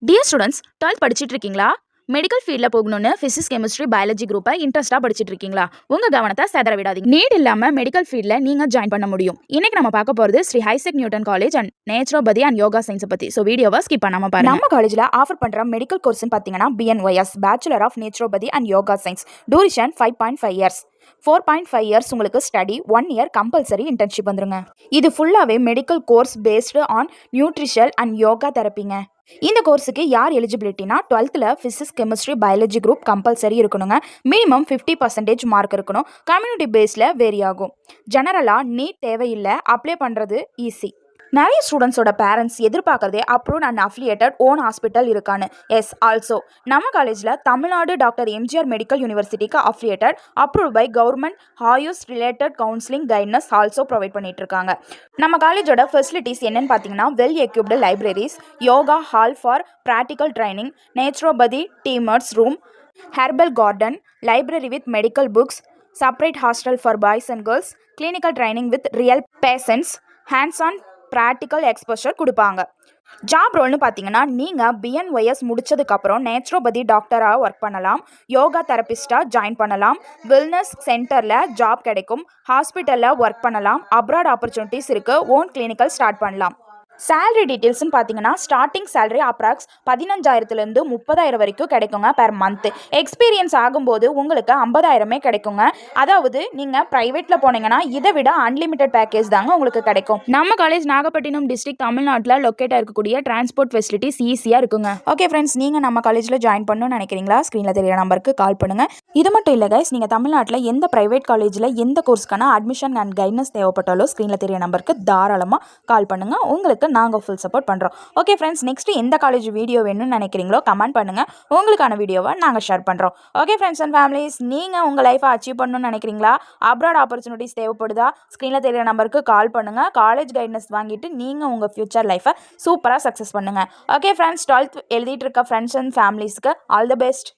Dear students, 12th படிச்சிட்டு இருக்கீங்களா? Medical ஃபீல்டில் போகணும்னு ஃபிசிக்ஸ், கெமிஸ்ட்ரி, பயாலஜி குரூப்பை இன்ட்ரெஸ்ட்டாக படிச்சிட்டு இருக்கீங்களா? உங்கள் கவனத்தை செதற விடாதீங்க. நீட் இல்லாமல் மெடிக்கல் ஃபீல்டில் நீங்கள் ஜாயின் பண்ண முடியும். இன்னைக்கு நம்ம பார்க்க போகிறது Shri Isaac Newton college and naturopathy and yoga சயின்ஸை பற்றி. ஸோ வீடியோவை ஸ்கிப் பண்ணாமல் பாருங்க. நம்ம காலேஜில் ஆஃபர் பண்ணுற மெடிக்கல் கோர்ஸ்னு பார்த்தீங்கன்னா BNYS bachelor of naturopathy and yoga science. Duration 5.5 years. 4.5 years உங்களுக்கு ஸ்டடி, 1 இயர் கம்பல்சரி இன்டர்ன்ஷிப் வந்துருங்க. இது ஃபுல்லாகவே medical course based on nutrition and yoga தெரப்பிங்க. இந்த கோர்ஸுக்கு யார் எலிஜிபிலிட்டினா 12th physics, chemistry, biology group compulsory இருக்கணுங்க. மினிமம் 50% மார்க் இருக்கணும். கம்யூனிட்டி பேஸில் வேரி ஆகும். ஜெனரலாக நீட் தேவையில்லை, அப்ளை பண்ணுறது ஈஸி. நிறைய ஸ்டூடெண்ட்ஸோட பேரண்ட்ஸ் எதிர்பார்க்கறதே approved and affiliated own hospital இருக்கான்னு. எஸ், ஆல்சோ நம்ம காலேஜில் தமிழ்நாடு டாக்டர் எம்ஜிஆர் மெடிக்கல் யூனிவர்சிட்டிக்கு அஃபிலியேட்டட், அப்ரூவ் பை கவர்மெண்ட் ஹாயூஸ் related counselling guidance also provide பண்ணிட்டு இருக்காங்க. நம்ம காலேஜோட ஃபெசிலிட்டிஸ் என்னன்னு பார்த்தீங்கன்னா, well equipped libraries, yoga hall for practical training, naturopathy டீமர்ஸ் room, herbal garden, library with medical books, separate hostel for boys and girls, clinical training with real patients, hands on practical exposure கொடுப்பாங்க. Job ரோல்னு பார்த்தீங்கன்னா, நீங்கள் BNYS முடிச்சதுக்கப்புறம் naturopathy டாக்டராக work பண்ணலாம், yoga தெரபிஸ்டாக join பண்ணலாம், வெல்னஸ் சென்டரில் ஜாப் கிடைக்கும், ஹாஸ்பிட்டலில் ஒர்க் பண்ணலாம், அப்ராட் ஆப்பர்ச்சுனிட்டிஸ் இருக்குது, ஓன் கிளினிக்கல் ஸ்டார்ட் பண்ணலாம். சேலரி டீட்டெயில்ஸ்னு பார்த்தீங்கன்னா, ஸ்டார்டிங் சேலரி அப்ராக்ஸ் 15,000 30,000 வரைக்கும் கிடைக்குங்க பெர் மந்த். எக்ஸ்பீரியன்ஸ் ஆகும்போது உங்களுக்கு 50,000 கிடைக்குங்க. அதாவது நீங்கள் ப்ரைவேட்டில் போனீங்கன்னா இதை விட அன்லிமிட்டட் பேக்கேஜ் தாங்க உங்களுக்கு கிடைக்கும். நம்ம காலேஜ் நாகப்பட்டினம் டிஸ்ட்ரிக்ட், தமிழ்நாட்டில் லொக்கேட்டாக இருக்கக்கூடிய டிரான்ஸ்போர்ட் ஃபெசிலிட்டிஸ் ஈஸியாக இருக்குங்க. ஓகே ஃப்ரெண்ட்ஸ், நீங்கள் நம்ம காலேஜில் ஜாயின் பண்ணணும்னு நினைக்கிறீங்களா? ஸ்க்ரீனில் தெரியற நம்பருக்கு கால் பண்ணுங்கள். இது மட்டும் இல்லை கைஸ், நீங்கள் தமிழ்நாட்டில் எந்த ப்ரைவேட் காலேஜில் எந்த கோர்ஸ்க்கான அட்மிஷன் அண்ட் கைடன்ஸ் தேவைப்பட்டாலும் ஸ்க்ரீனில் தெரியற நம்பருக்கு தாராளமாக கால் பண்ணுங்கள். உங்களுக்கு நாங்கள் ஃபுல் சப்போர்ட் பண்ணுறோம். ஓகே ஃப்ரெண்ட்ஸ், நெக்ஸ்ட் எந்த காலேஜ் வீடியோ வேணும்னு நினைக்கிறீங்களோ கமெண்ட் பண்ணுங்கள். உங்களுக்கான வீடியோவை நாங்கள் ஷேர் பண்ணுறோம். ஓகே ஃப்ரெண்ட்ஸ் அண்ட் ஃபேமிலிஸ், நீங்கள் உங்கள் லைஃப்பை அச்சீவ் பண்ணணும்னு நினைக்கிறீங்களா? அப்ராட் ஆப்பர்ச்சுனிட்டிஸ் தேவைப்படுதா? ஸ்க்ரீனில் தெரியற நம்பருக்கு கால் பண்ணுங்கள். காலேஜ் கைடன்ஸ் வாங்கிட்டு நீங்கள் உங்கள் ஃபியூச்சர் லைஃப்பை சூப்பராக சக்ஸஸ் பண்ணுங்கள். ஓகே ஃப்ரெண்ட்ஸ், 12th எழுதிட்டு இருக்க ஃப்ரெண்ட்ஸ் அண்ட் ஃபேமிலிஸ்க்கு ஆல் தி பெஸ்ட்.